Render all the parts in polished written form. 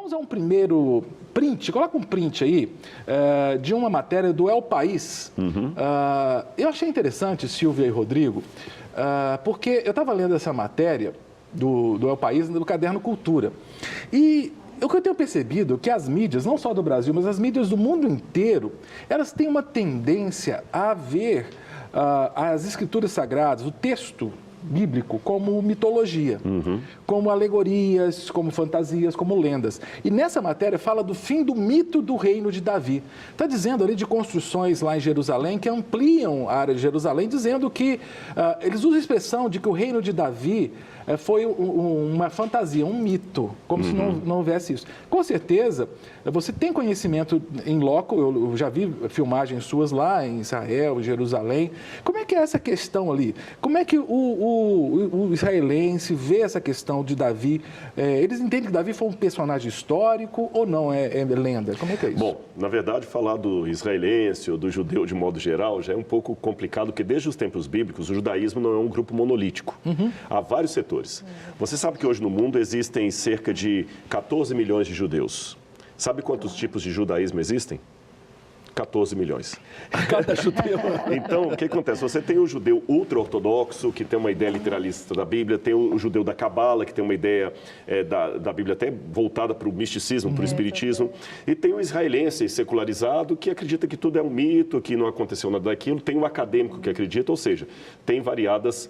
Vamos a um primeiro print, coloca um print aí, de uma matéria do El País. Eu achei interessante, Silvia e Rodrigo, porque eu estava lendo essa matéria do El País, do Caderno Cultura. E o que eu tenho percebido é que as mídias, não só do Brasil, mas as mídias do mundo inteiro, elas têm uma tendência a ver as escrituras sagradas, o texto bíblico, como mitologia, como alegorias, como fantasias, como lendas. E nessa matéria fala do fim do mito do reino de Davi. Está dizendo ali de construções lá em Jerusalém que ampliam a área de Jerusalém, dizendo que eles usam a expressão de que o reino de Davi foi uma fantasia, um mito, como se não houvesse isso. Com certeza, você tem conhecimento em loco, eu já vi filmagens suas lá em Israel, em Jerusalém. Como é que é essa questão ali? Como é que o israelense vê essa questão de Davi? Eles entendem que Davi foi um personagem histórico ou não? É lenda? Como é que é isso? Bom, na verdade, falar do israelense ou do judeu de modo geral já é um pouco complicado, porque desde os tempos bíblicos o judaísmo não é um grupo monolítico. Há vários setores. Você sabe que hoje no mundo existem cerca de 14 milhões de judeus. Sabe quantos tipos de judaísmo existem? 14 milhões. Cada judeu. Então, o que acontece? Você tem o judeu ultra-ortodoxo, que tem uma ideia literalista da Bíblia, tem o judeu da Cabala, que tem uma ideia da Bíblia até voltada para o misticismo, para o espiritismo, e tem o israelense secularizado, que acredita que tudo é um mito, que não aconteceu nada daquilo, tem o acadêmico que acredita, ou seja, tem variadas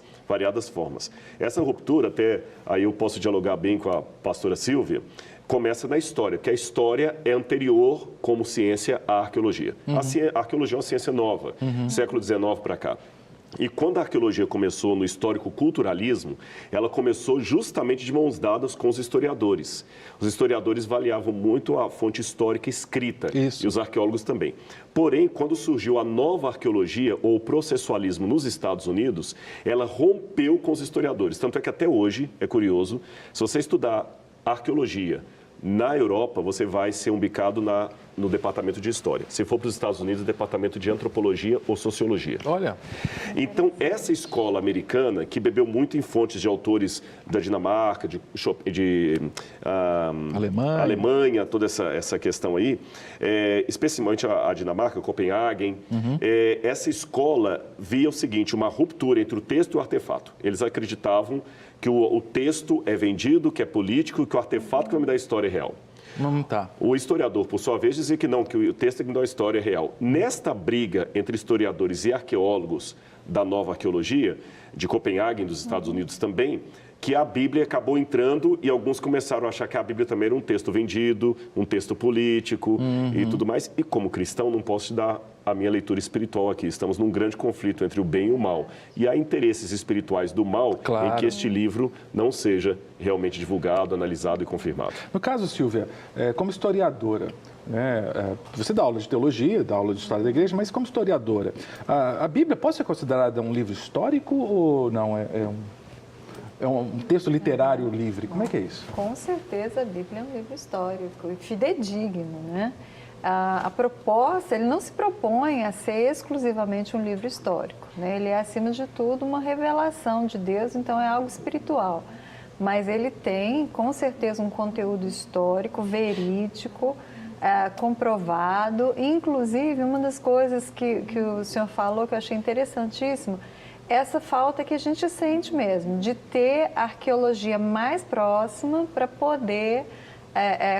formas. Essa ruptura, até aí eu posso dialogar bem com a pastora Silvia, começa na história, porque a história é anterior como ciência à arqueologia. A arqueologia é uma ciência nova, século XIX para cá. E quando a arqueologia começou no histórico-culturalismo, ela começou justamente de mãos dadas com os historiadores. Os historiadores avaliavam muito a fonte histórica escrita, e os arqueólogos também. Porém, quando surgiu a nova arqueologia, ou o processualismo nos Estados Unidos, ela rompeu com os historiadores. Tanto é que até hoje, é curioso, se você estudar arqueologia na Europa, você vai ser umbicado no departamento de História. Se for para os Estados Unidos, departamento de Antropologia ou Sociologia. Olha. Então, essa escola americana, que bebeu muito em fontes de autores da Dinamarca, de Alemanha, toda essa questão aí, especialmente a Dinamarca, Copenhagen, essa escola via o seguinte, uma ruptura entre o texto e o artefato. Eles acreditavam que o texto é vendido, que é político, e que o artefato que vai me dar a história é real. Não tá. O historiador, por sua vez, dizia que não, que o texto é que me dá a história real. Nesta briga entre historiadores e arqueólogos da nova arqueologia, de Copenhague, dos Estados Unidos também, que a Bíblia acabou entrando e alguns começaram a achar que a Bíblia também era um texto vendido, um texto político e tudo mais. E como cristão, não posso te dar a minha leitura espiritual aqui. Estamos num grande conflito entre o bem e o mal. E há interesses espirituais do mal em que este livro não seja realmente divulgado, analisado e confirmado. No caso, Silvia, como historiadora, você dá aula de teologia, dá aula de história da igreja, mas como historiadora, a Bíblia pode ser considerada um livro histórico ou não? É um texto literário livre? Como é que é isso? Com certeza a Bíblia é um livro histórico e fidedigno, né? A proposta, ele não se propõe a ser exclusivamente um livro histórico, né? Ele é, acima de tudo, uma revelação de Deus, então é algo espiritual. Mas ele tem, com certeza, um conteúdo histórico, verídico, comprovado. Inclusive, uma das coisas que o senhor falou que eu achei interessantíssimo, essa falta que a gente sente mesmo, de ter arqueologia mais próxima para poder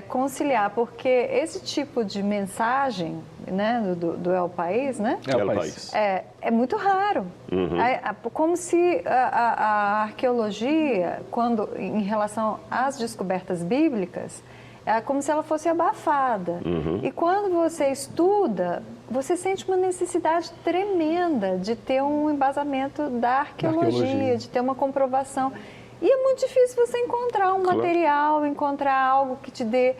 conciliar, porque esse tipo de mensagem, né, do El País, né? El País. É muito raro. Como se a arqueologia, em relação às descobertas bíblicas, é como se ela fosse abafada. E quando você estuda, você sente uma necessidade tremenda de ter um embasamento da arqueologia, de ter uma comprovação. E é muito difícil você encontrar um material, encontrar algo que te dê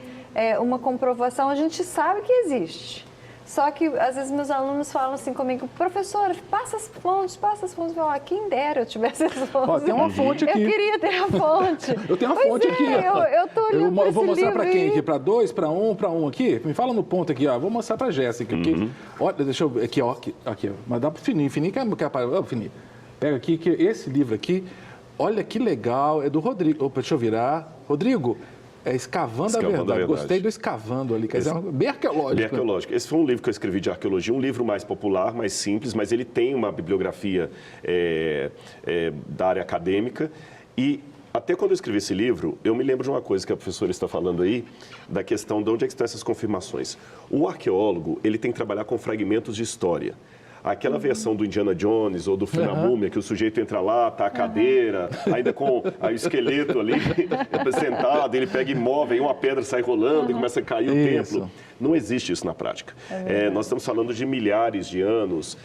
uma comprovação. A gente sabe que existe. Só que, às vezes, meus alunos falam assim comigo, professora, passa as fontes. Eu falo, quem dera eu tivesse as fontes. Ó, tem uma fonte aqui. Eu queria ter a fonte. Eu tenho uma fonte aqui. Eu tô olhando eu vou mostrar para quem aqui? Para dois, para um aqui? Me fala no ponto aqui, ó. Vou mostrar para a Jéssica aqui. Olha, deixa eu ver aqui, ó. Aqui, ó. Mas dá para o Fininho. Fininho quer parar. Fininho. Pega aqui, que esse livro aqui, olha que legal. É do Rodrigo. Opa, deixa eu virar. Rodrigo, Escavando a Verdade. Gostei do escavando ali, quer dizer, bem arqueológico. Bem arqueológico. Esse foi um livro que eu escrevi de arqueologia, um livro mais popular, mais simples, mas ele tem uma bibliografia da área acadêmica. E até quando eu escrevi esse livro, eu me lembro de uma coisa que a professora está falando aí, da questão de onde é que estão essas confirmações. O arqueorólogo, ele tem que trabalhar com fragmentos de história. Aquela versão do Indiana Jones ou do filme A Múmia, que o sujeito entra lá, tá a cadeira, ainda com o esqueleto ali sentado, ele pega e move, aí uma pedra sai rolando e começa a cair o templo. Não existe isso na prática. Nós estamos falando de milhares de anos,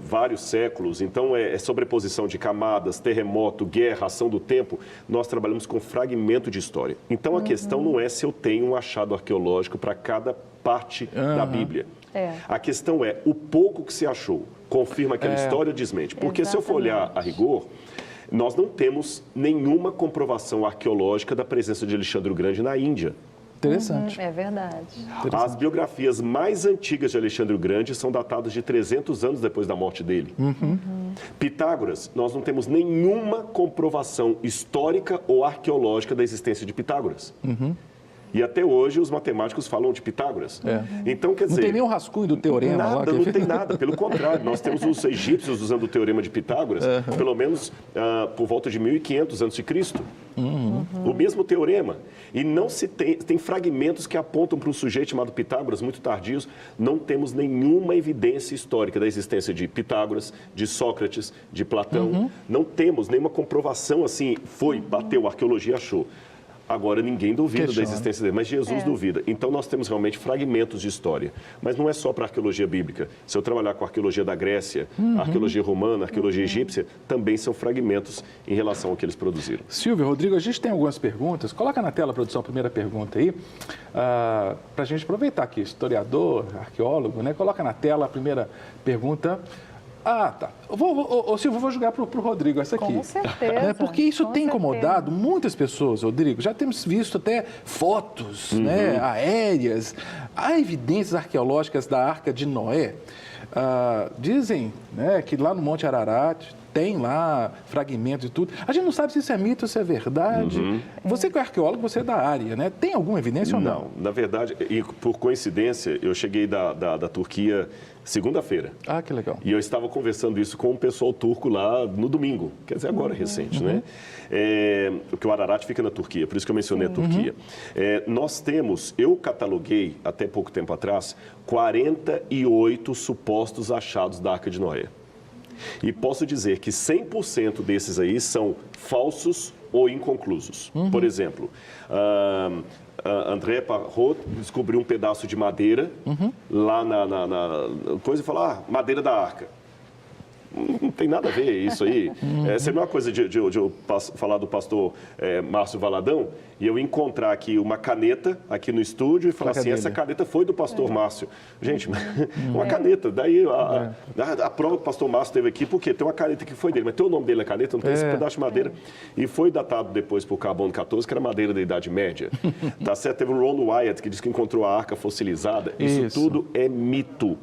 vários séculos, então é sobreposição de camadas, terremoto, guerra, ação do tempo. Nós trabalhamos com fragmento de história. Então a questão não é se eu tenho um achado arqueológico para cada parte da Bíblia. A questão é, o pouco que se achou, confirma aquela história ou desmente? Porque se eu for olhar a rigor, nós não temos nenhuma comprovação arqueológica da presença de Alexandre o Grande na Índia. Interessante. É verdade. As biografias mais antigas de Alexandre o Grande são datadas de 300 anos depois da morte dele. Pitágoras, nós não temos nenhuma comprovação histórica ou arqueológica da existência de Pitágoras. E até hoje os matemáticos falam de Pitágoras. Então, quer dizer... Não tem nenhum rascunho do teorema nada, lá? Não tem nada. Pelo contrário, nós temos os egípcios usando o teorema de Pitágoras, pelo menos por volta de 1500 a.C. O mesmo teorema. E não se tem fragmentos que apontam para um sujeito chamado Pitágoras, muito tardios. Não temos nenhuma evidência histórica da existência de Pitágoras, de Sócrates, de Platão. Não temos nenhuma comprovação assim, bateu, a arqueologia achou. Agora, ninguém duvida da existência dele, mas Jesus duvida. Então, nós temos realmente fragmentos de história. Mas não é só para a arqueologia bíblica. Se eu trabalhar com a arqueologia da Grécia, a arqueologia romana, a arqueologia egípcia, também são fragmentos em relação ao que eles produziram. Silvio, Rodrigo, a gente tem algumas perguntas. Coloca na tela, produção, a primeira pergunta aí, para a gente aproveitar aqui, historiador, arqueólogo, né? Coloca na tela a primeira pergunta. Tá. Silvio, eu vou jogar para o Rodrigo essa aqui. Com certeza. Porque isso tem incomodado muitas pessoas, Rodrigo. Já temos visto até fotos aéreas. Há evidências arqueológicas da Arca de Noé. Dizem que lá no Monte Ararat tem lá fragmentos e tudo. A gente não sabe se isso é mito, se é verdade. Você que é arqueólogo, você é da área, né? Tem alguma evidência ou não? Não, na verdade, e por coincidência, eu cheguei da Turquia segunda-feira. Que legal. E eu estava conversando isso com o pessoal turco lá no domingo, quer dizer, agora recente, né? Porque o Ararat fica na Turquia, por isso que eu mencionei a Turquia. Eu cataloguei, até pouco tempo atrás, 48 supostos achados da Arca de Noé. E posso dizer que 100% desses aí são falsos ou inconclusos. Por exemplo, André Parrot descobriu um pedaço de madeira lá na coisa e falou, madeira da arca. Não tem nada a ver isso aí. Seria uma coisa de eu falar do pastor Márcio Valadão e eu encontrar aqui uma caneta aqui no estúdio e falar assim, essa caneta foi do pastor Márcio. Gente, uma caneta. Daí a prova que o pastor Márcio teve aqui, porque tem uma caneta que foi dele, mas tem o nome dele na caneta, não tem esse pedaço de madeira. E foi datado depois por carbono 14, que era madeira da Idade Média. Tá certo? Teve o Ron Wyatt, que disse que encontrou a arca fossilizada. Isso tudo é mito.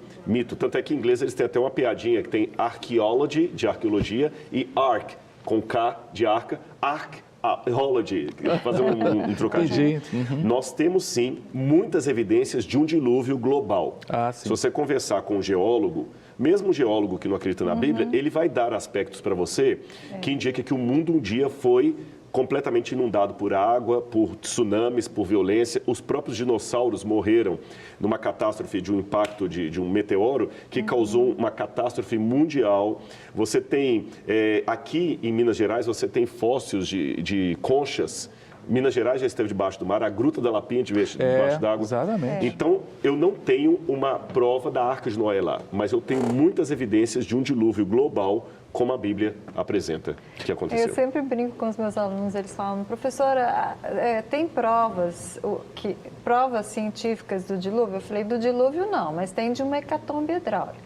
Tanto é que em inglês eles têm até uma piadinha que tem archaeology, de arqueologia, e ark, com K de arca, archaeology, fazer um trocadilho. Nós temos, sim, muitas evidências de um dilúvio global. Se você conversar com um geólogo, mesmo um geólogo que não acredita na Bíblia, ele vai dar aspectos para você que indicam que o mundo um dia foi completamente inundado por água, por tsunamis, por violência. Os próprios dinossauros morreram numa catástrofe de um impacto de um meteoro que causou uma catástrofe mundial. Você tem, aqui em Minas Gerais, você tem fósseis de conchas. Minas Gerais já esteve debaixo do mar, a Gruta da Lapinha debaixo d'água. Exatamente. Então, eu não tenho uma prova da Arca de Noé lá, mas eu tenho muitas evidências de um dilúvio global, como a Bíblia apresenta que aconteceu. Eu sempre brinco com os meus alunos, eles falam, professora, tem provas científicas do dilúvio? Eu falei, do dilúvio não, mas tem de uma hecatombe hidráulica.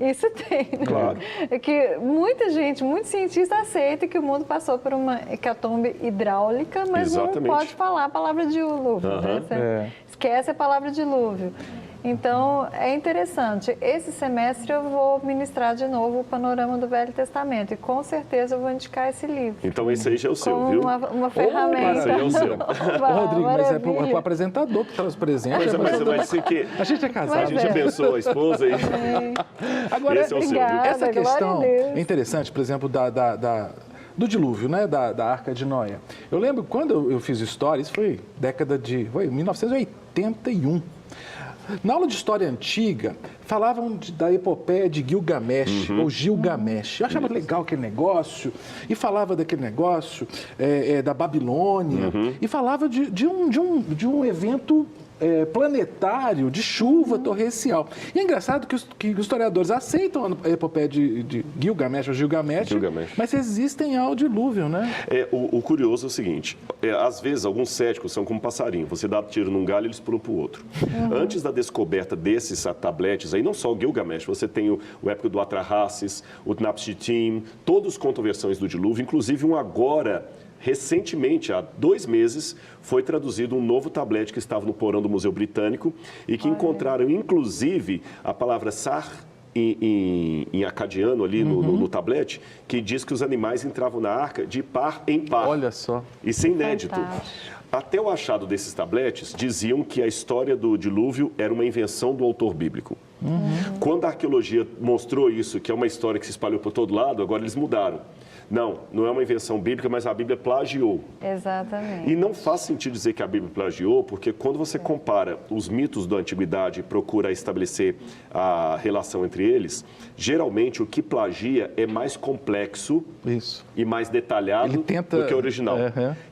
Isso tem, né? Claro. É que muita gente, muitos cientistas aceitam que o mundo passou por uma hecatombe hidráulica, mas não pode falar a palavra dilúvio. Né? Você esquece a palavra dilúvio. Então, é interessante. Esse semestre eu vou ministrar de novo o panorama do Velho Testamento. E com certeza eu vou indicar esse livro. Então esse aí já é o seu, Como viu? uma ferramenta. Esse aí é o seu. Ô, Rodrigo, mas é pro apresentador que traz presente. Pois é, mas vai ser que A gente é casado. a gente abençoa a esposa e Agora, esse é o seu, viu? essa Glória questão a Deus. é interessante, por exemplo, do dilúvio, né? Da Arca de Noé. Eu lembro quando eu fiz história, isso foi foi 1981. Na aula de história antiga, falavam da epopeia de Gilgamesh, ou Gilgamesh. Eu achava legal aquele negócio, e falava daquele negócio da Babilônia, e falava de um evento planetário de chuva torrencial. E é engraçado que os historiadores aceitam a epopeia de Gilgamesh ou Gilgamesh, mas existem ao dilúvio, né? O curioso é o seguinte, às vezes alguns céticos são como passarinho, você dá tiro num galho e eles pulam para o outro. Antes da descoberta desses tabletes, aí não só o Gilgamesh, você tem o épico do Atrahasis, o Utnapishtim, todos contam versões do dilúvio, inclusive um agora, recentemente, há 2 meses, foi traduzido um novo tablete que estava no porão do Museu Britânico e que encontraram, inclusive, a palavra Sar em acadiano ali no tablete, que diz que os animais entravam na arca de par em par. Olha só. Isso é inédito. Fantástico. Até o achado desses tabletes diziam que a história do dilúvio era uma invenção do autor bíblico. Quando a arqueologia mostrou isso, que é uma história que se espalhou por todo lado, agora eles mudaram. Não é uma invenção bíblica, mas a Bíblia plagiou. Exatamente. E não faz sentido dizer que a Bíblia plagiou, porque quando você compara os mitos da antiguidade e procura estabelecer a relação entre eles, geralmente o que plagia é mais complexo e mais detalhado do que o original.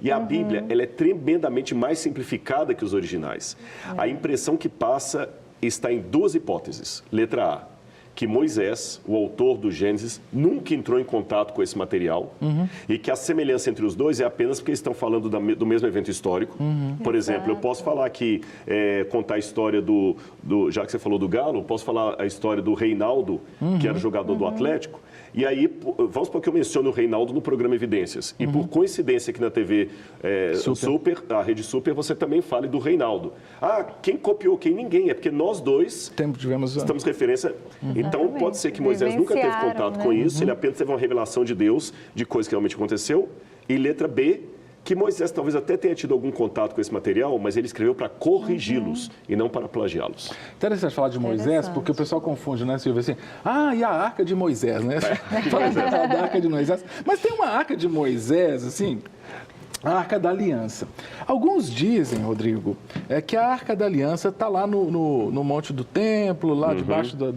E a Bíblia, ela é tremendamente mais simplificada que os originais. A impressão que passa está em 2 hipóteses. Letra A, que Moisés, o autor do Gênesis, nunca entrou em contato com esse material e que a semelhança entre os dois é apenas porque eles estão falando do mesmo evento histórico. Por exemplo, eu posso falar aqui, contar a história já que você falou do Galo, posso falar a história do Reinaldo, que era jogador do Atlético. E aí, vamos supor que eu menciono o Reinaldo no programa Evidências. E por coincidência aqui na TV Super, a Rede Super, você também fale do Reinaldo. Quem copiou quem? Ninguém. É porque nós dois estamos referência. Então, pode ser que Moisés nunca teve contato com isso, ele apenas teve uma revelação de Deus, de coisa que realmente aconteceu. E letra B, que Moisés talvez até tenha tido algum contato com esse material, mas ele escreveu para corrigi-los e não para plagiá-los. Interessante falar de Moisés, porque o pessoal confunde, né, Silvia? Assim, e a Arca de Moisés, né? Fala da Arca de Moisés. Mas tem uma Arca de Moisés, assim, a Arca da Aliança. Alguns dizem, Rodrigo, que a Arca da Aliança está lá no Monte do Templo, lá debaixo do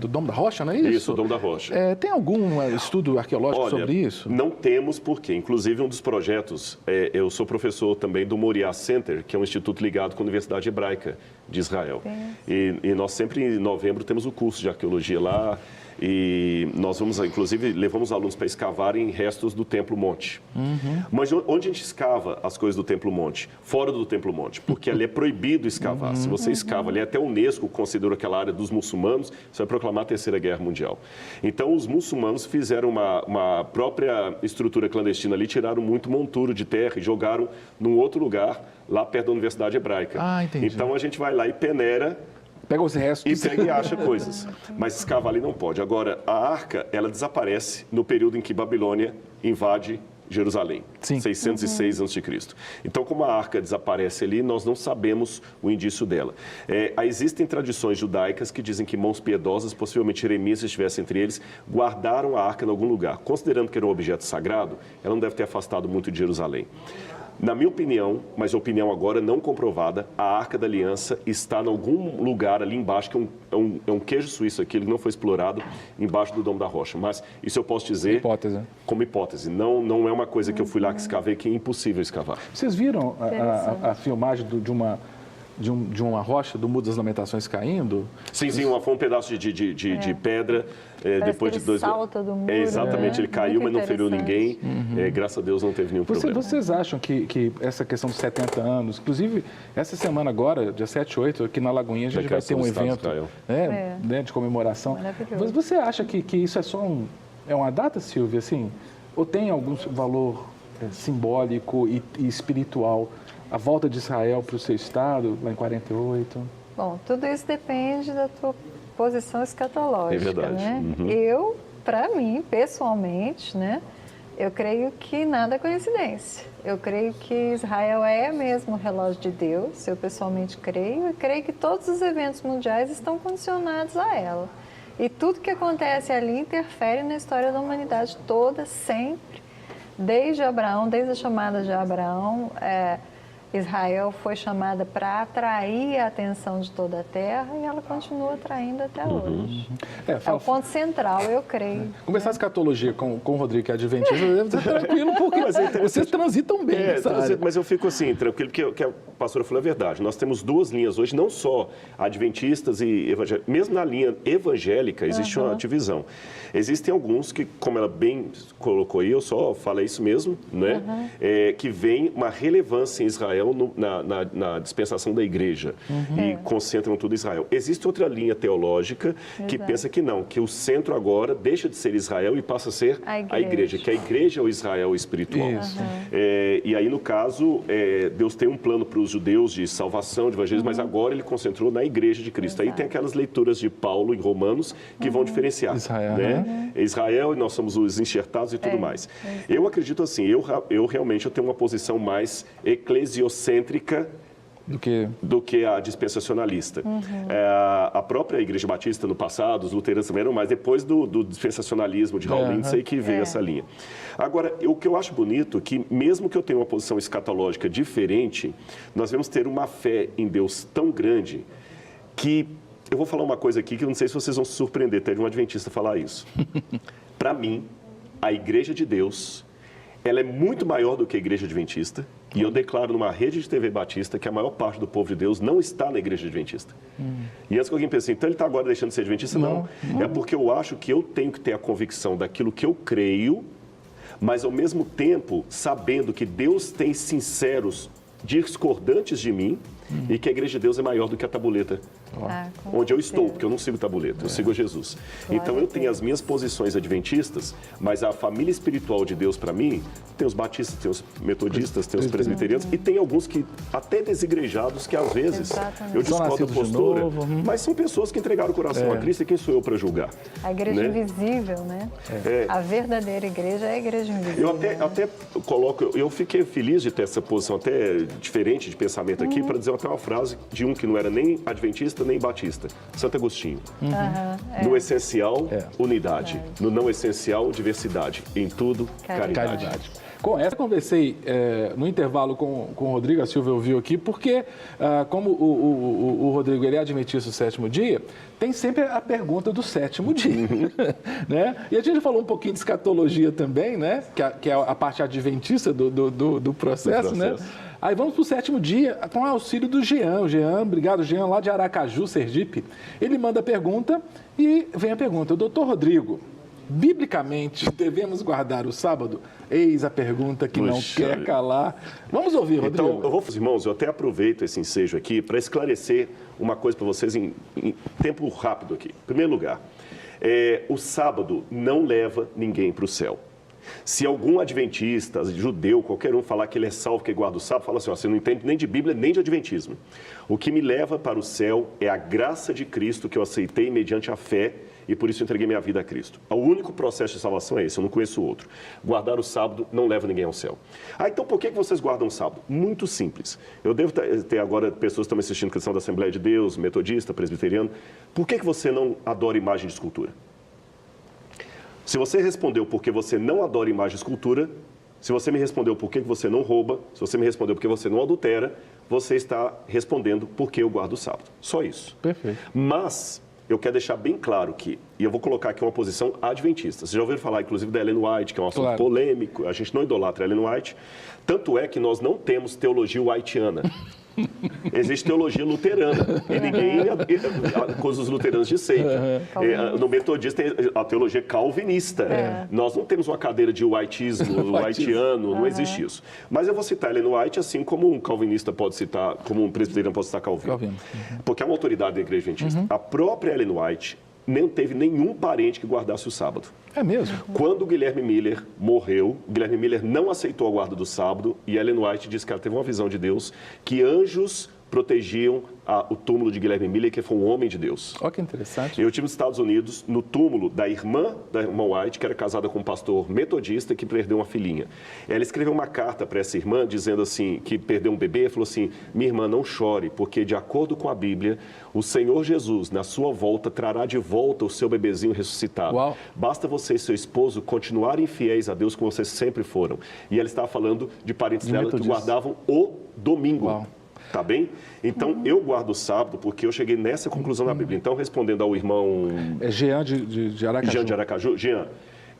Domo da Rocha, não é isso? Isso, o Domo da Rocha. Tem algum estudo arqueológico sobre isso? Não temos porque, inclusive um dos projetos, eu sou professor também do Moriah Center, que é um instituto ligado com a Universidade Hebraica de Israel. E nós sempre em novembro temos o curso de arqueologia lá e nós inclusive, levamos alunos para escavarem restos do Templo Monte. Mas onde a gente escava as coisas do Templo Monte? Fora do Templo Monte, porque ali é proibido escavar. Se você escava ali, até a Unesco considerou aquela área dos muçulmanos, você vai proclamar a Terceira Guerra Mundial. Então, os muçulmanos fizeram uma própria estrutura clandestina ali, tiraram muito monturo de terra e jogaram num outro lugar, lá perto da Universidade Hebraica. Entendi. Então, a gente vai lá e peneira, pega os restos. e pega e acha coisas. Mas escavar ali não pode. Agora, a arca, ela desaparece no período em que Babilônia invade Jerusalém, 606 a.C. Então, como a arca desaparece ali, nós não sabemos o indício dela. Existem tradições judaicas que dizem que mãos piedosas, possivelmente Jeremias estivesse entre eles, guardaram a arca em algum lugar. Considerando que era um objeto sagrado, ela não deve ter afastado muito de Jerusalém. Na minha opinião, mas opinião agora não comprovada, a Arca da Aliança está em algum lugar ali embaixo, que é um queijo suíço aqui, ele não foi explorado, embaixo do Domo da Rocha. Mas isso eu posso dizer como hipótese. Não é uma coisa que eu fui lá que escavei, que é impossível escavar. Vocês viram a filmagem de uma rocha do Muro das Lamentações caindo? Sim, foi um pedaço de pedra. Depois de 2 salta do muro. Exatamente, ele caiu, mas não feriu ninguém. Graças a Deus não teve nenhum problema. Vocês acham que essa questão dos 70 anos, inclusive essa semana agora, dia 7 e 8, aqui na Lagoinha, a gente vai ter um evento de comemoração. Mas você acha que isso é só uma data, Silvia, assim? Ou tem algum valor simbólico e espiritual? A volta de Israel para o seu estado, lá em 48? Bom, tudo isso depende da tua posição escatológica. É verdade. Né? Uhum. Eu, para mim, pessoalmente, né, eu creio que nada é coincidência. Eu creio que Israel é mesmo o relógio de Deus, eu pessoalmente creio, e creio que todos os eventos mundiais estão condicionados a ela. E tudo que acontece ali interfere na história da humanidade toda, sempre. Desde Abraão, desde a chamada de Abraão, Israel foi chamada para atrair a atenção de toda a terra e ela continua atraindo até hoje. É o ponto central, eu creio. Conversar escatologia com o Rodrigo, que é adventista, deve ser tranquilo, porque vocês transitam bem nessa área. Mas eu fico assim, tranquilo, porque o que a pastora falou é verdade. Nós temos duas linhas hoje, não só adventistas e evangélicos. Mesmo na linha evangélica existe uma divisão. Existem alguns que, como ela bem colocou aí, eu só falei isso mesmo, né? Que vem uma relevância em Israel na dispensação da igreja e concentram tudo em Israel. Existe outra linha teológica que pensa que não, que o centro agora deixa de ser Israel e passa a ser a igreja, que a igreja é o Israel espiritual. E aí, no caso, Deus tem um plano para os judeus de salvação, de evangelismo, mas agora ele concentrou na igreja de Cristo. Aí tem aquelas leituras de Paulo em Romanos que vão diferenciar. Israel, né? Israel, e nós somos os enxertados e tudo mais. Eu acredito assim, eu realmente tenho uma posição mais eclesiocêntrica do que a dispensacionalista. A própria Igreja Batista no passado, os luteranos também eram mais, depois do dispensacionalismo de Hal Lindsey que veio essa linha. Agora, o que eu acho bonito é que, mesmo que eu tenha uma posição escatológica diferente, nós vamos ter uma fé em Deus tão grande que, eu vou falar uma coisa aqui que eu não sei se vocês vão se surpreender, até de um adventista falar isso. Para mim, a Igreja de Deus, ela é muito maior do que a Igreja Adventista. E eu declaro numa rede de TV batista que a maior parte do povo de Deus não está na Igreja Adventista. E antes que alguém pense, então ele está agora deixando de ser adventista? Não. É porque eu acho que eu tenho que ter a convicção daquilo que eu creio, mas ao mesmo tempo sabendo que Deus tem sinceros discordantes de mim e que a Igreja de Deus é maior do que a tabuleta onde eu estou, porque eu não sigo tabuleta, eu sigo Jesus. Então eu tenho as minhas posições adventistas, mas a família espiritual de Deus para mim, tem os batistas, tem os metodistas, tem os presbiterianos e tem alguns que até desigrejados que às vezes eu discordo da postura, mas são pessoas que entregaram o coração a Cristo e quem sou eu para julgar? A igreja invisível, né? A verdadeira igreja é a igreja invisível. Eu até coloco, eu fiquei feliz de ter essa posição até diferente de pensamento aqui, para dizer até uma frase de um que não era nem adventista nem batista, Santo Agostinho. No essencial, unidade. No não essencial, diversidade. Em tudo, caridade. Com essa, conversei no intervalo com o Rodrigo, a Silvia ouviu aqui, porque como o Rodrigo ele é adventista do sétimo dia, tem sempre a pergunta do sétimo dia. Né? E a gente falou um pouquinho de escatologia também, né? Que é a parte adventista do processo, né? Aí vamos para o sétimo dia, com o auxílio do Jean. O Jean, obrigado, Jean, lá de Aracaju, Sergipe. Ele manda a pergunta e vem a pergunta. Doutor Rodrigo, biblicamente, devemos guardar o sábado? Eis a pergunta que não quer calar. Vamos ouvir, Rodrigo. Então, eu vou, irmãos, eu até aproveito esse ensejo aqui para esclarecer uma coisa para vocês em tempo rápido aqui. Em primeiro lugar, o sábado não leva ninguém para o céu. Se algum adventista, judeu, qualquer um falar que ele é salvo, que guarda o sábado, fala assim, você não entende nem de Bíblia, nem de adventismo. O que me leva para o céu é a graça de Cristo que eu aceitei mediante a fé e por isso eu entreguei minha vida a Cristo. O único processo de salvação é esse, eu não conheço outro. Guardar o sábado não leva ninguém ao céu. Então por que vocês guardam o sábado? Muito simples. Eu devo ter agora pessoas que estão me assistindo, que são da Assembleia de Deus, metodista, presbiteriano. Por que você não adora imagem de escultura? Se você respondeu porque você não adora imagem e escultura, se você me respondeu por que você não rouba, se você me respondeu porque você não adultera, você está respondendo porque eu guardo o sábado. Só isso. Perfeito. Mas eu quero deixar bem claro que, e eu vou colocar aqui uma posição adventista. Vocês já ouviram falar, inclusive, da Ellen White, que é um assunto polêmico. A gente não idolatra a Ellen White. Tanto é que nós não temos teologia whiteana. Existe teologia luterana e ninguém acusa os luteranos de sempre. No metodista tem a teologia calvinista. Nós não temos uma cadeira de whiteismo, whiteano, não existe isso. Mas eu vou citar Ellen White assim como um calvinista pode citar, como um presbiteriano pode citar Calvino. Porque é uma autoridade da igreja adventista. A própria Ellen White não teve nenhum parente que guardasse o sábado. É mesmo? Quando o Guilherme Miller morreu, Guilherme Miller não aceitou a guarda do sábado e Ellen White disse que ela teve uma visão de Deus que anjos protegiam o túmulo de Guilherme Miller, que foi um homem de Deus. Olha que interessante. Eu estive nos Estados Unidos, no túmulo da irmã White, que era casada com um pastor metodista que perdeu uma filhinha. Ela escreveu uma carta para essa irmã, dizendo assim, que perdeu um bebê, e falou assim, minha irmã, não chore, porque de acordo com a Bíblia, o Senhor Jesus, na sua volta, trará de volta o seu bebezinho ressuscitado. Uau. Basta você e seu esposo continuarem fiéis a Deus como vocês sempre foram. E ela estava falando de parentes dela que guardavam o domingo. Uau. Tá bem? Então, eu guardo o sábado porque eu cheguei nessa conclusão na Bíblia. Então, respondendo ao irmão... É Jean de Aracaju. Jean de Aracaju. Jean,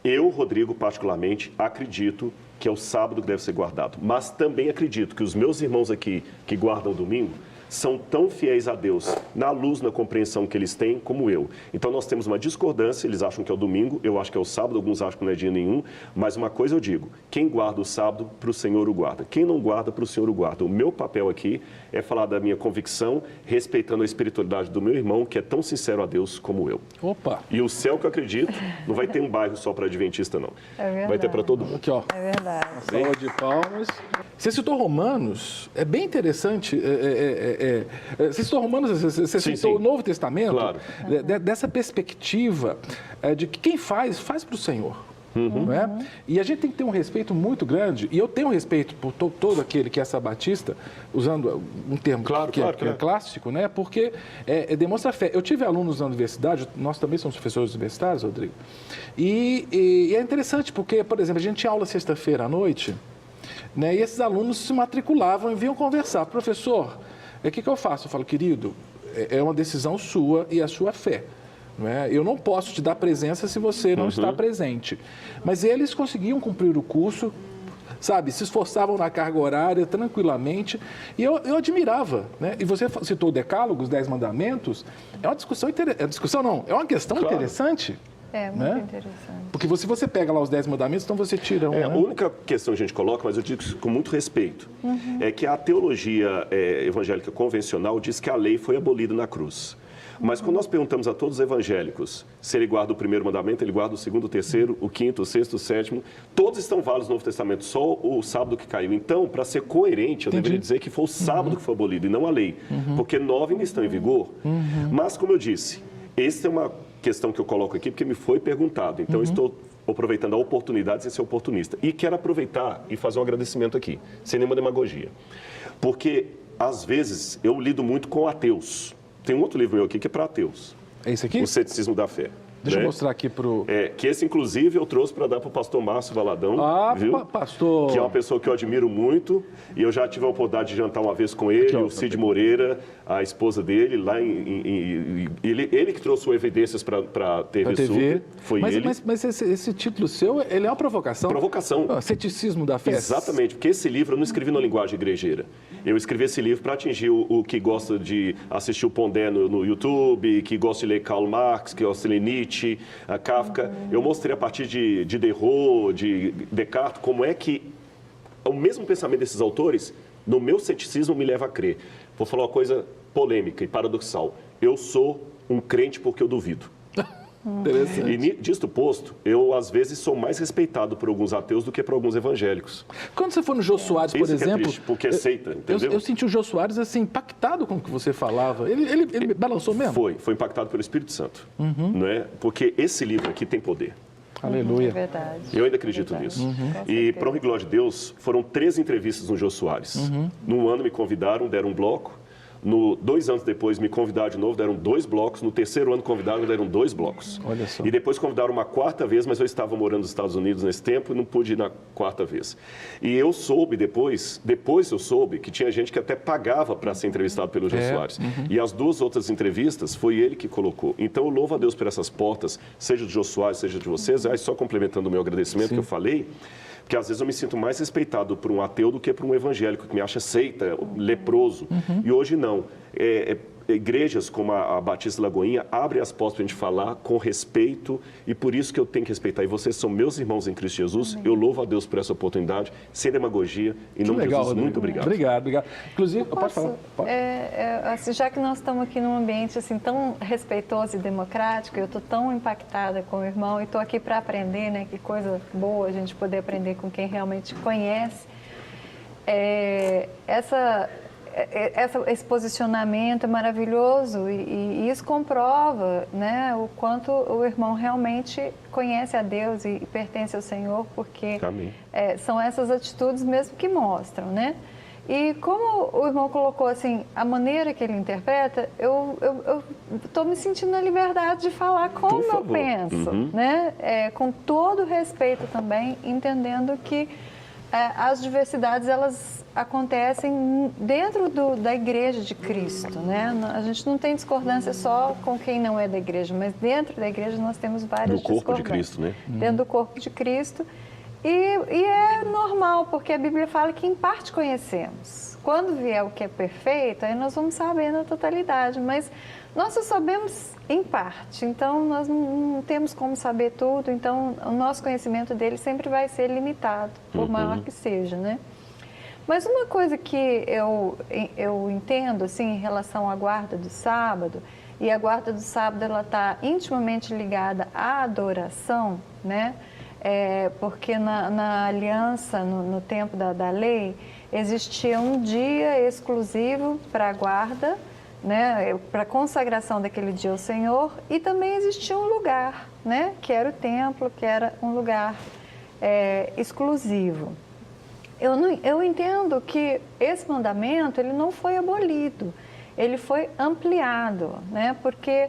eu, Rodrigo, particularmente, acredito que é o sábado que deve ser guardado. Mas também acredito que os meus irmãos aqui, que guardam o domingo, são tão fiéis a Deus, na luz, na compreensão que eles têm, como eu. Então, nós temos uma discordância, eles acham que é o domingo, eu acho que é o sábado, alguns acham que não é dia nenhum, mas uma coisa eu digo, quem guarda o sábado, para o Senhor o guarda. Quem não guarda, para o Senhor o guarda. O meu papel aqui é falar da minha convicção, respeitando a espiritualidade do meu irmão, que é tão sincero a Deus como eu. Opa! E o céu que eu acredito, não vai ter um bairro só para adventista, não. É verdade. Vai ter para todo mundo. Aqui, ó. É verdade. Salva de palmas. Você citou Romanos, é bem interessante. Você citou Romanos, você citou o Novo Testamento. Claro. Dessa perspectiva de que quem faz para o Senhor. Não é? E a gente tem que ter um respeito muito grande, e eu tenho um respeito por todo aquele que é sabatista, usando um termo que é clássico, né? Porque demonstra fé. Eu tive alunos na universidade, nós também somos professores universitários, Rodrigo, e é interessante porque, por exemplo, a gente tinha aula sexta-feira à noite, né? E esses alunos se matriculavam e vinham conversar. Professor, o que eu faço? Eu falo, querido, é uma decisão sua e a sua fé. Eu não posso te dar presença se você não está presente. Mas eles conseguiam cumprir o curso, sabe? Se esforçavam na carga horária tranquilamente. E eu admirava. Né? E você citou o Decálogo, os 10 Mandamentos. É uma discussão interessante. É uma questão interessante. É, muito interessante. Porque se você pega lá os 10 Mandamentos, então você tira um. A única questão que a gente coloca, mas eu digo isso com muito respeito, é que a teologia evangélica convencional diz que a lei foi abolida na cruz. Mas quando nós perguntamos a todos os evangélicos se ele guarda o primeiro mandamento, ele guarda o segundo, o terceiro, o quinto, o sexto, o sétimo, todos estão válidos no Novo Testamento, só o sábado que caiu. Então, para ser coerente, eu deveria dizer que foi o sábado que foi abolido e não a lei, porque 9 ainda estão em vigor. Mas, como eu disse, essa é uma questão que eu coloco aqui porque me foi perguntado. Então, eu estou aproveitando a oportunidade sem ser oportunista. E quero aproveitar e fazer um agradecimento aqui, sem nenhuma demagogia. Porque, às vezes, eu lido muito com ateus. Tem um outro livro meu aqui que é para ateus. É esse aqui? O Ceticismo da Fé. Deixa eu mostrar aqui para o... que esse, inclusive, eu trouxe para dar para o pastor Márcio Valadão. Viu? Pastor... Que é uma pessoa que eu admiro muito. E eu já tive a oportunidade de jantar uma vez com ele, aqui, o Cid Moreira, a esposa dele, lá ele que trouxe o Evidências para a TV. Foi ele. Mas esse título seu, ele é uma provocação? Provocação. Ceticismo da Fé. Exatamente, porque esse livro eu não escrevi na linguagem igrejeira. Eu escrevi esse livro para atingir o que gosta de assistir o Pondé no YouTube, que gosta de ler Karl Marx, que gosta de ler Nietzsche, a Kafka. Eu mostrei a partir de Diderot, de Descartes, como é que o mesmo pensamento desses autores, no meu ceticismo, me leva a crer. Vou falar uma coisa polêmica e paradoxal. Eu sou um crente porque eu duvido. Interessante. E disto posto, eu às vezes sou mais respeitado por alguns ateus do que por alguns evangélicos. Quando você for no Jô Soares, por exemplo... É triste, porque é seita, entendeu? Eu senti o Jô Soares assim, impactado com o que você falava. Ele balançou mesmo? Foi impactado pelo Espírito Santo. Não é? Porque esse livro aqui tem poder. Aleluia. É verdade. Eu ainda acredito nisso. E, para honra e glória de Deus, foram 3 entrevistas no Jô Soares. Num ano me convidaram, deram um bloco. 2 anos depois me convidaram de novo, deram 2 blocos. No 3º ano convidaram, deram 2 blocos. Olha só. E depois convidaram uma 4ª vez, mas eu estava morando nos Estados Unidos nesse tempo e não pude ir na 4ª vez. E eu soube depois eu soube que tinha gente que até pagava para ser entrevistado pelo Jô Soares. E as 2 outras entrevistas foi ele que colocou. Então eu louvo a Deus por essas portas, seja do Jô Soares, seja de vocês. Aí só complementando o meu agradecimento que eu falei, porque às vezes eu me sinto mais respeitado por um ateu do que por um evangélico, que me acha seita, leproso. E hoje não. Igrejas como a Batista Lagoinha abrem as portas para a gente falar com respeito e por isso que eu tenho que respeitar. E vocês são meus irmãos em Cristo Jesus. Eu louvo a Deus por essa oportunidade, sem demagogia. Em nome de Jesus, Rodrigo. muito obrigado. Obrigado. Inclusive, pode falar. Pode. Assim, já que nós estamos aqui num ambiente assim, tão respeitoso e democrático, eu estou tão impactada com o irmão e estou aqui para aprender, né? Que coisa boa a gente poder aprender com quem realmente conhece. esse posicionamento é maravilhoso e isso comprova, né, o quanto o irmão realmente conhece a Deus e pertence ao Senhor, porque são essas atitudes mesmo que mostram, né? E como o irmão colocou assim, a maneira que ele interpreta, eu estou me sentindo na liberdade de falar como eu penso, né? Com todo respeito também, entendendo que as diversidades, elas acontecem dentro da igreja de Cristo, né? A gente não tem discordância só com quem não é da igreja, mas dentro da igreja nós temos várias discordâncias. Do corpo de Cristo, né? Dentro do corpo de Cristo. E é normal, porque a Bíblia fala que em parte conhecemos. Quando vier o que é perfeito, aí nós vamos saber na totalidade, mas nós só sabemos em parte, então nós não temos como saber tudo, então o nosso conhecimento dele sempre vai ser limitado, por maior que seja, né? Mas uma coisa que eu entendo, assim, em relação à guarda do sábado, e a guarda do sábado, ela está intimamente ligada à adoração, né? Porque na aliança, no tempo da lei, existia um dia exclusivo para a guarda, né, para a consagração daquele dia ao Senhor, e também existia um lugar, né, que era o templo, que era um lugar exclusivo. Eu entendo que esse mandamento ele não foi abolido, ele foi ampliado, né, porque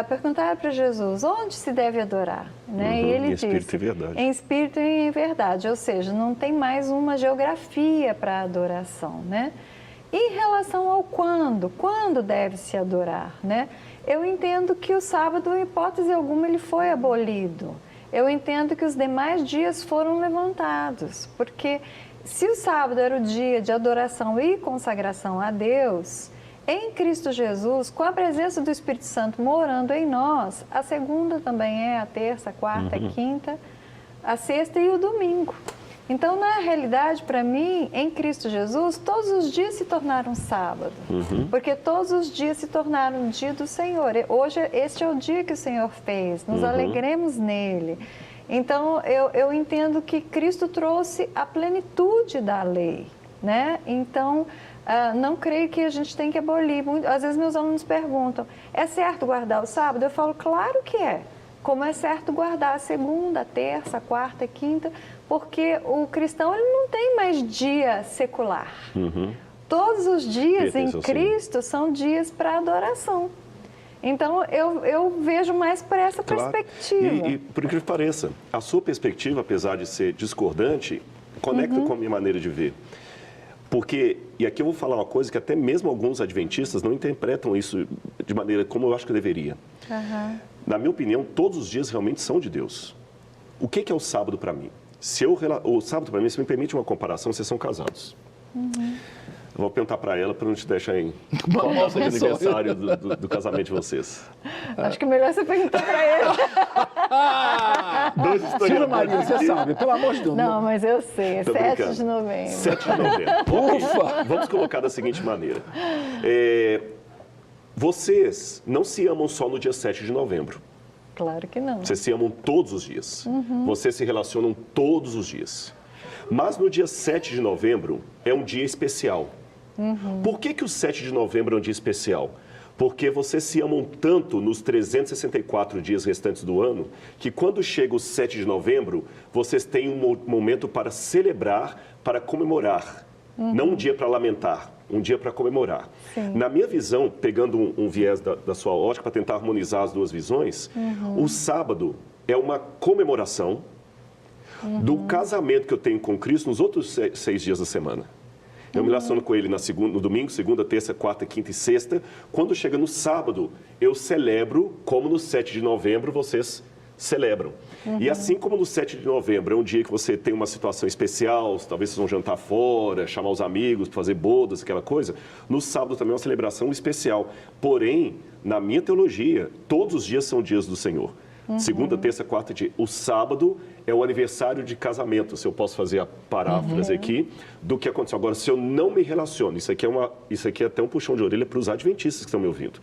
perguntaram para Jesus, onde se deve adorar? Né? E ele disse, em espírito e verdade. Em espírito e em verdade, ou seja, não tem mais uma geografia para a adoração, né? Em relação ao quando deve se adorar, né? Eu entendo que o sábado, em hipótese alguma, ele foi abolido. Eu entendo que os demais dias foram levantados, porque se o sábado era o dia de adoração e consagração a Deus, em Cristo Jesus, com a presença do Espírito Santo morando em nós, a segunda também é a terça, a quarta, a quinta, a sexta e o domingo. Então, na realidade, para mim, em Cristo Jesus, todos os dias se tornaram sábado, porque todos os dias se tornaram o dia do Senhor. Hoje, este é o dia que o Senhor fez, nos alegremos nele. Então, eu entendo que Cristo trouxe a plenitude da lei, né? Então, não creio que a gente tem que abolir. Às vezes meus alunos perguntam, é certo guardar o sábado? Eu falo, claro que é. Como é certo guardar a segunda, a terça, a quarta, a quinta, porque o cristão ele não tem mais dia secular. Todos os dias em Cristo são dias para adoração. Então, eu vejo mais por essa perspectiva. E por incrível que pareça, a sua perspectiva, apesar de ser discordante, conecta com a minha maneira de ver. Porque, e aqui eu vou falar uma coisa que até mesmo alguns adventistas não interpretam isso de maneira como eu acho que deveria. Na minha opinião, todos os dias realmente são de Deus. O que é o sábado para mim? O sábado para mim, se me permite uma comparação, vocês são casados. Eu vou perguntar para ela para não te deixar em famoso aniversário do casamento de vocês. Acho que é melhor você perguntar para ele. Dois historiadores. Maria, você sabe, pelo amor de Deus. Não, mas eu sei, é 7 de novembro. 7 de novembro. Ufa! Vamos colocar da seguinte maneira. Vocês não se amam só no dia 7 de novembro. Claro que não. Vocês se amam todos os dias. Vocês se relacionam todos os dias. Mas no dia 7 de novembro é um dia especial. Por que o 7 de novembro é um dia especial? Porque vocês se amam tanto nos 364 dias restantes do ano, que quando chega o 7 de novembro, vocês têm um momento para celebrar, para comemorar. Não um dia para lamentar, um dia para comemorar. Sim. Na minha visão, pegando um viés da sua ótica para tentar harmonizar as duas visões, o sábado é uma comemoração do casamento que eu tenho com Cristo nos outros 6 dias da semana. Eu me relaciono com ele no domingo, segunda, terça, quarta, quinta e sexta. Quando chega no sábado, eu celebro como no 7 de novembro vocês celebram. E assim como no 7 de novembro é um dia que você tem uma situação especial, talvez vocês vão jantar fora, chamar os amigos, fazer bodas, aquela coisa, no sábado também é uma celebração especial. Porém, na minha teologia, todos os dias são dias do Senhor. Segunda, terça, quarta dia. O sábado é o aniversário de casamento, se eu posso fazer a paráfrase aqui, do que aconteceu. Agora, se eu não me relaciono, isso aqui é até um puxão de orelha para os adventistas que estão me ouvindo.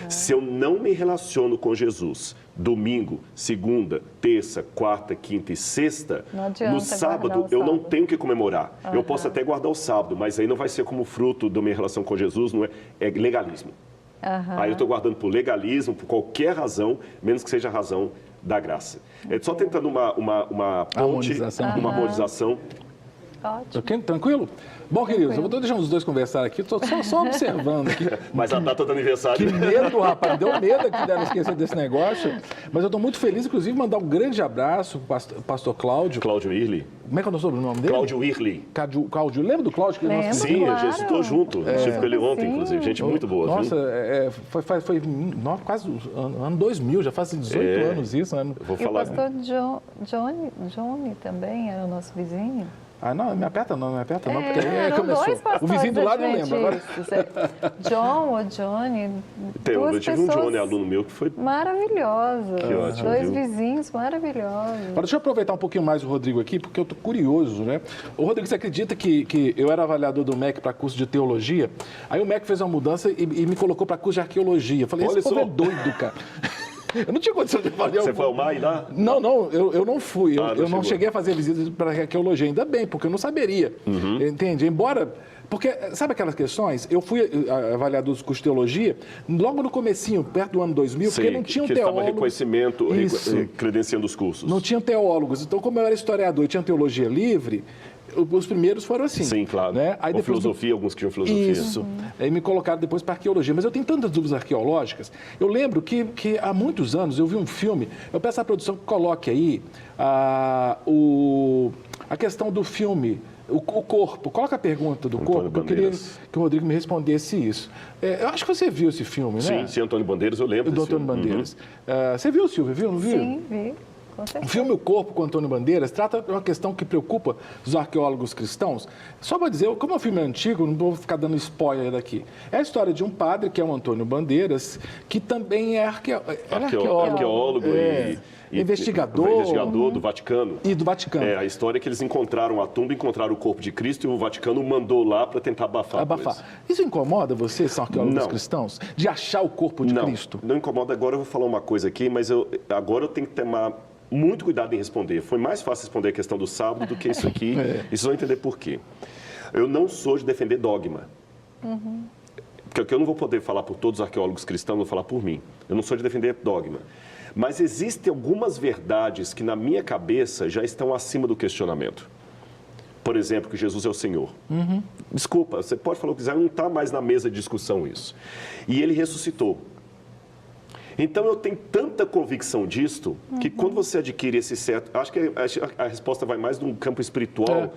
Se eu não me relaciono com Jesus, domingo, segunda, terça, quarta, quinta e sexta, no sábado eu não tenho que comemorar. Eu posso até guardar o sábado, mas aí não vai ser como fruto da minha relação com Jesus, não é legalismo. Aí eu estou guardando por legalismo, por qualquer razão, menos que seja a razão da graça. É só tentando uma ponte, uma harmonização. Ótimo. Tranquilo? Bom, queridos, eu vou deixar os dois conversar aqui, estou só observando aqui. Mas a data do aniversário... Que medo, rapaz, deu medo aqui dela esquecer desse negócio. Mas eu estou muito feliz, inclusive, mandar um grande abraço para o pastor Cláudio. Cláudio Irli. Como é que é o sobrenome dele? Cláudio Irli. Cláudio, lembra do Cláudio? Que Lembro, Sim, claro. a gente estou junto. Estive com ele ontem, inclusive. Gente muito boa. Nossa, foi quase ano 2000, já faz 18 anos isso. Né? Vou E falar. o pastor Johnny também era o nosso vizinho. Ah, não, me aperta não, porque Eram começou. dois pastores O vizinho do lado eu lembro. Agora... John ou Johnny. Eu tive um Johnny, aluno meu, que foi... Maravilhoso. Que ótimo, Dois viu? vizinhos maravilhosos. Agora, deixa eu aproveitar um pouquinho mais o Rodrigo aqui, porque eu estou curioso, né? Ô, Rodrigo, você acredita que eu era avaliador do MEC para curso de teologia? Aí o MEC fez uma mudança e me colocou para curso de arqueologia. Eu falei, esse povo é doido, cara. Eu não tinha condição de fazer... Você foi ao MAI lá? Não, eu não fui. Eu não chegou. cheguei a fazer visita para arqueologia, ainda bem, porque eu não saberia. Entende? Embora... Porque, sabe aquelas questões? Eu fui avaliador do curso de teologia logo no comecinho, perto do ano 2000, porque não tinha um que teólogo. estava reconhecimento, credenciando os cursos. Não tinham teólogos. Então, como eu era historiador e tinha teologia livre, os primeiros foram assim. Sim, claro. Né? Aí ou depois, filosofia, alguns que tinham filosofia. Isso. Aí me colocaram depois para arqueologia. Mas eu tenho tantas dúvidas arqueológicas. Eu lembro que há muitos anos eu vi um filme, eu peço à produção que coloque aí a questão do filme, o corpo. Coloca a pergunta do corpo, porque eu queria que o Rodrigo me respondesse isso. Eu acho que você viu esse filme, né? Sim, Antônio Bandeiras, eu lembro. Do Antônio Bandeiras. Você viu, Silvia? Viu? Não viu? Sim, vi. O filme O Corpo, com Antônio Bandeiras, trata de uma questão que preocupa os arqueólogos cristãos. Só para dizer, como o filme é antigo, não vou ficar dando spoiler daqui. É a história de um padre, que é o Antônio Bandeiras, que também é arqueólogo e investigador. Investigador do Vaticano. E do Vaticano. A história é que eles encontraram a tumba, encontraram o corpo de Cristo e o Vaticano mandou lá para tentar abafar a coisa. Isso incomoda você, são arqueólogos cristãos, de achar o corpo de Cristo? Não incomoda. Agora eu vou falar uma coisa aqui, mas agora eu tenho que tomar muito cuidado em responder. Foi mais fácil responder a questão do sábado do que isso aqui. E vocês vão entender por quê. Eu não sou de defender dogma. Porque eu não vou poder falar por todos os arqueólogos cristãos, vou falar por mim. Eu não sou de defender dogma. Mas existem algumas verdades que, na minha cabeça, já estão acima do questionamento. Por exemplo, que Jesus é o Senhor. Desculpa, você pode falar o que quiser, não está mais na mesa de discussão isso. E Ele ressuscitou. Então, eu tenho tanta convicção disto, que quando você adquire esse certo... Acho que a resposta vai mais num campo espiritual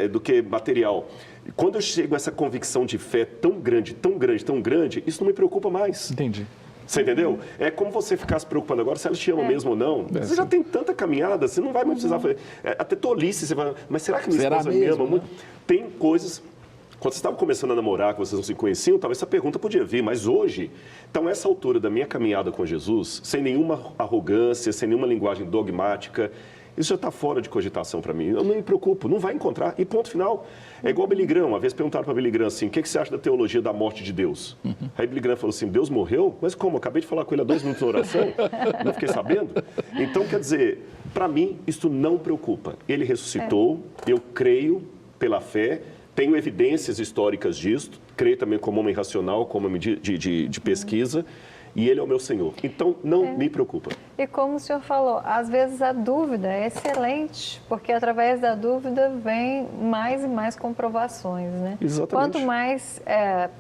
do que material. Quando eu chego a essa convicção de fé tão grande, tão grande, tão grande, isso não me preocupa mais. Entendi. Você entendeu? É como você ficar se preocupando agora se ela te ama mesmo ou não. Você já tem tanta caminhada, você não vai mais precisar fazer. Até tolice, você vai... Mas será que minha esposa me ama muito? Tem coisas... Quando vocês estavam começando a namorar, que vocês não se conheciam, talvez essa pergunta podia vir, mas hoje, então, essa altura da minha caminhada com Jesus, sem nenhuma arrogância, sem nenhuma linguagem dogmática, isso já está fora de cogitação para mim. Eu não me preocupo, não vai encontrar, e ponto final. É igual Billy Graham, uma vez perguntaram para Billy Graham assim, o que você acha da teologia da morte de Deus? Aí Billy Graham falou assim, Deus morreu? Mas como? Eu acabei de falar com ele há 2 minutos na oração, não fiquei sabendo? Então, quer dizer, para mim, isso não preocupa. Ele ressuscitou, eu creio pela fé, tenho evidências históricas disto, creio também como homem racional, como homem de pesquisa, e Ele é o meu Senhor. Então, não me preocupa. E como o senhor falou, às vezes a dúvida é excelente, porque através da dúvida vem mais e mais comprovações, né? Exatamente. Quanto mais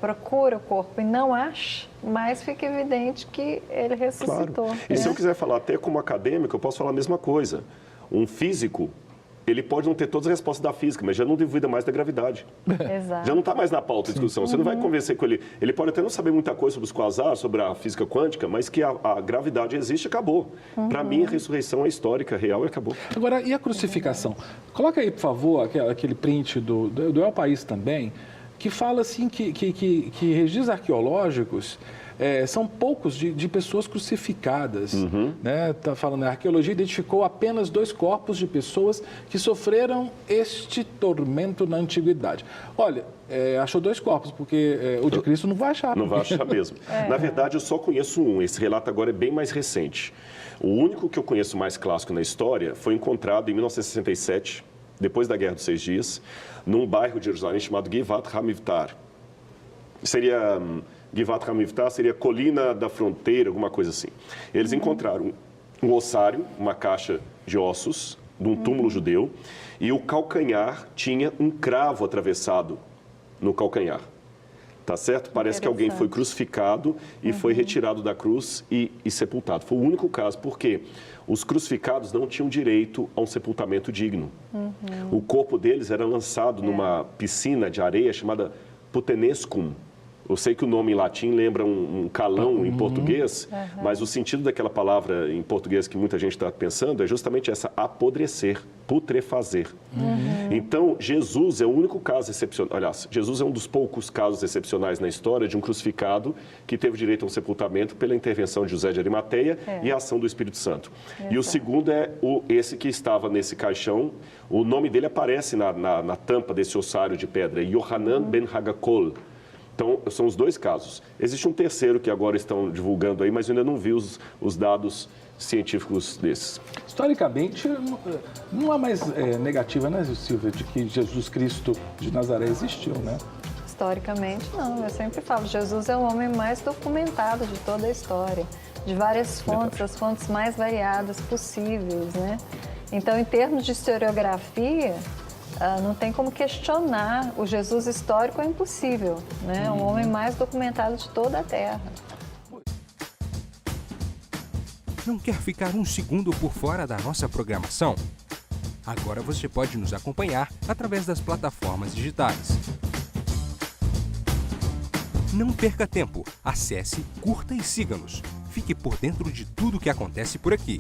procura o corpo e não acha, mais fica evidente que ele ressuscitou. Claro. E se eu quiser falar até como acadêmico, eu posso falar a mesma coisa. Um físico... Ele pode não ter todas as respostas da física, mas já não duvida mais da gravidade. Exato. Já não está mais na pauta de discussão. Você não vai convencer com ele. Ele pode até não saber muita coisa sobre os quasares, sobre a física quântica, mas que a gravidade existe, acabou. Para mim, a ressurreição é histórica, real e acabou. Agora, e a crucificação? Coloca aí, por favor, aquele print do El País também, que fala assim que registros arqueológicos são poucos de pessoas crucificadas. Né? Tá falando, a arqueologia identificou apenas 2 corpos de pessoas que sofreram este tormento na antiguidade. Olha, achou 2 corpos, porque o de Cristo não vai achar. Não vai achar mesmo. Na verdade, eu só conheço um. Esse relato agora é bem mais recente. O único que eu conheço mais clássico na história foi encontrado em 1967, depois da Guerra dos 6 Dias, num bairro de Jerusalém chamado Givat HaMivtar. Seria... Givat HaMivtar seria colina da fronteira, alguma coisa assim. Eles encontraram um ossário, uma caixa de ossos, de um túmulo judeu, e o calcanhar tinha um cravo atravessado no calcanhar. Tá certo? Parece que alguém foi crucificado e foi retirado da cruz e sepultado. Foi o único caso, porque os crucificados não tinham direito a um sepultamento digno. O corpo deles era lançado numa piscina de areia chamada Putenescum. Eu sei que o nome em latim lembra um calão em português, mas o sentido daquela palavra em português que muita gente está pensando é justamente essa, apodrecer, putrefazer. Então, Jesus é o único caso excepcional, aliás, Jesus é um dos poucos casos excepcionais na história de um crucificado que teve direito a um sepultamento pela intervenção de José de Arimateia e a ação do Espírito Santo. E o segundo é esse que estava nesse caixão, o nome dele aparece na tampa desse ossário de pedra, Yohanan ben Hagakol. Então, são os 2 casos. Existe um terceiro que agora estão divulgando aí, mas eu ainda não vi os dados científicos desses. Historicamente, não há mais negativa, né, Silvia, de que Jesus Cristo de Nazaré existiu, né? Historicamente, não. Eu sempre falo, Jesus é o homem mais documentado de toda a história, de várias fontes, as fontes mais variadas possíveis, né? Então, em termos de historiografia, não tem como questionar o Jesus histórico, é impossível, né? O homem mais documentado de toda a Terra. Não quer ficar um segundo por fora da nossa programação? Agora você pode nos acompanhar através das plataformas digitais. Não perca tempo, acesse, curta e siga-nos. Fique por dentro de tudo o que acontece por aqui.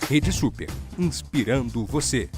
Rede Super, inspirando você.